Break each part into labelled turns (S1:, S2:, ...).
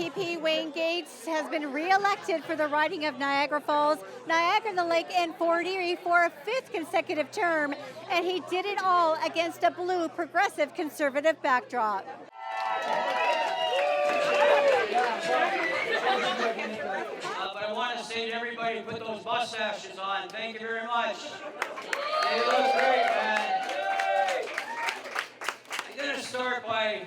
S1: MPP Wayne Gates has been re-elected for the riding of Niagara Falls, Niagara-on-the-Lake, and Fort Erie for a fifth consecutive term, and he did it all against a blue progressive conservative backdrop.
S2: But I want to say to everybody, put those bus sashes on. Thank you very much. They look great, man. I'm going to start by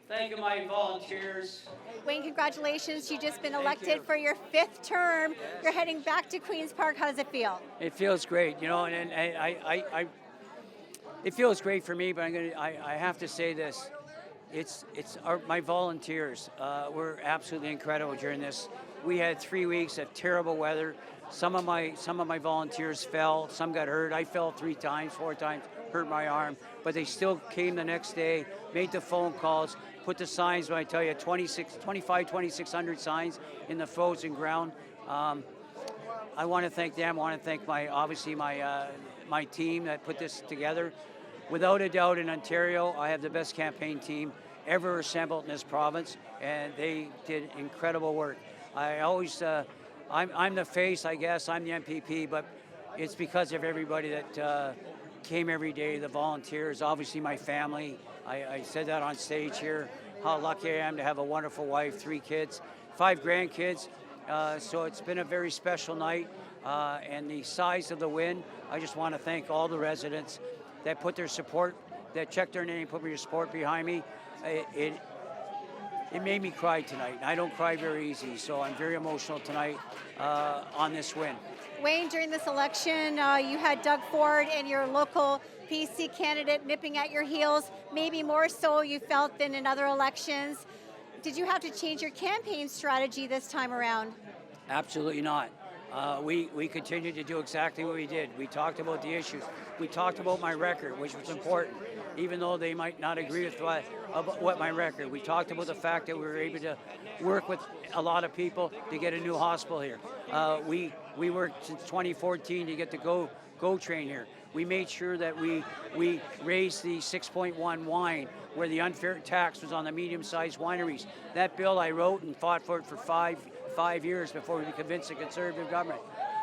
S2: thanking my volunteers.
S1: Wayne, congratulations. You've just been elected for your fifth term.
S2: Yes.
S1: You're heading back to Queen's Park. How does it feel?
S3: It feels great, and it feels great for me. But I have to say this: my volunteers were absolutely incredible during this. We had 3 weeks of terrible weather. Some of my volunteers fell. Some got hurt. I fell 3 times, 4 times, hurt my arm. But they still came the next day, made the phone calls, put the signs. When I tell you, 2,600 signs in the frozen ground. I want to thank them. I want to thank my team that put this together. Without a doubt, in Ontario, I have the best campaign team ever assembled in this province, and they did incredible work. I always, I'm the face, I guess. I'm the MPP, but it's because of everybody that came every day, the volunteers, obviously my family. I said that on stage here, how lucky I am to have a wonderful wife, 3 kids, 5 grandkids. So it's been a very special night, and the size of the win, I just want to thank all the residents that put their support, that checked their name, put their support behind me. It made me cry tonight. I don't cry very easy, so I'm very emotional tonight on this win.
S1: Wayne, during this election, you had Doug Ford and your local PC candidate nipping at your heels, maybe more so you felt than in other elections. Did you have to change your campaign strategy this time around?
S3: Absolutely not. We continued to do exactly what we did. We talked about the issues. We talked about my record, which was important, even though they might not agree with what my record. We talked about the fact that we were able to work with a lot of people to get a new hospital here. We worked since 2014 to get the Go train here. We made sure that we raised the 6.1 wine, where the unfair tax was on the medium-sized wineries. That bill I wrote and fought for it for five years before we convinced the Conservative government.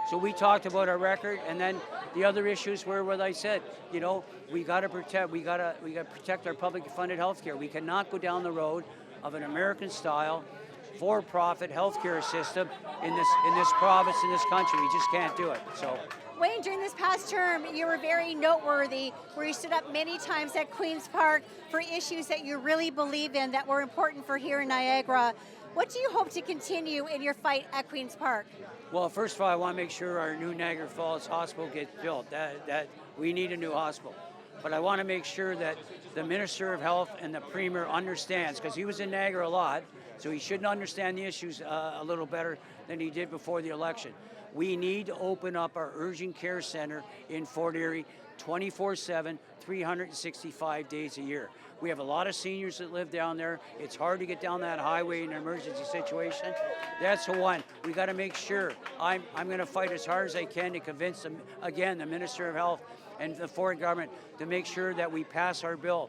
S3: So we talked about our record, and then the other issues were what I said. We got to protect our publicly funded health care. We cannot go down the road of an American-style, for-profit healthcare system in this province, in this country. We just can't do it. So.
S1: Wayne, during this past term, you were very noteworthy, where you stood up many times at Queen's Park for issues that you really believe in, that were important for here in Niagara. What do you hope to continue in your fight at Queen's Park?
S3: Well, first of all, I want to make sure our new Niagara Falls hospital gets built. That we need a new hospital. But I want to make sure that the Minister of Health and the Premier understands, because he was in Niagara a lot, so he should understand the issues a little better than he did before the election. We need to open up our urgent care center in Fort Erie 24/7, 365 days a year. We have a lot of seniors that live down there. It's hard to get down that highway in an emergency situation. That's the one. We got to make sure. I'm going to fight as hard as I can to convince them, again, the Minister of Health and the Ford government, to make sure that we pass our bill,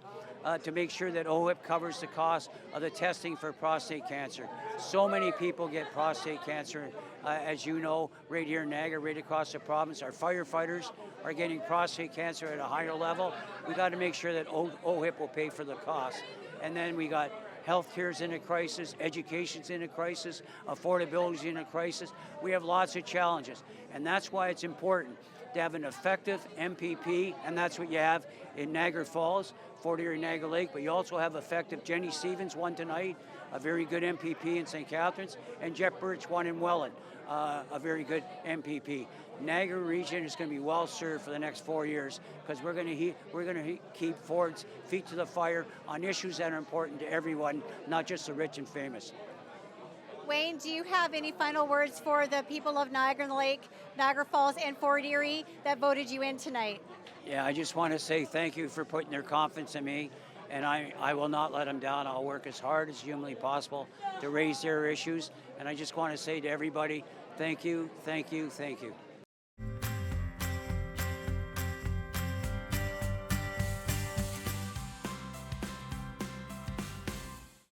S3: to make sure that OHIP covers the cost of the testing for prostate cancer. So many people get prostate cancer, as you know, right here in Niagara, right across the province. Our firefighters are getting prostate cancer at a higher level. We got to make sure that OHIP will pay for the cost. And then we got healthcare's in a crisis, education's in a crisis, affordability's in a crisis. We have lots of challenges, and that's why it's important to have an effective MPP, and that's what you have in Niagara Falls, Fort Erie, Niagara Lake, but you also have effective Jenny Stevens won tonight, a very good MPP in St. Catharines, and Jeff Birch won in Welland, a very good MPP. Niagara region is going to be well served for the next 4 years, because we're going to keep Ford's feet to the fire on issues that are important to everyone, not just the rich and famous.
S1: Wayne, do you have any final words for the people of Niagara-on-the-Lake, Niagara Falls, and Fort Erie that voted you in tonight?
S3: Yeah, I just want to say thank you for putting their confidence in me, and I will not let them down. I'll work as hard as humanly possible to raise their issues, and I just want to say to everybody, thank you, thank you, thank you.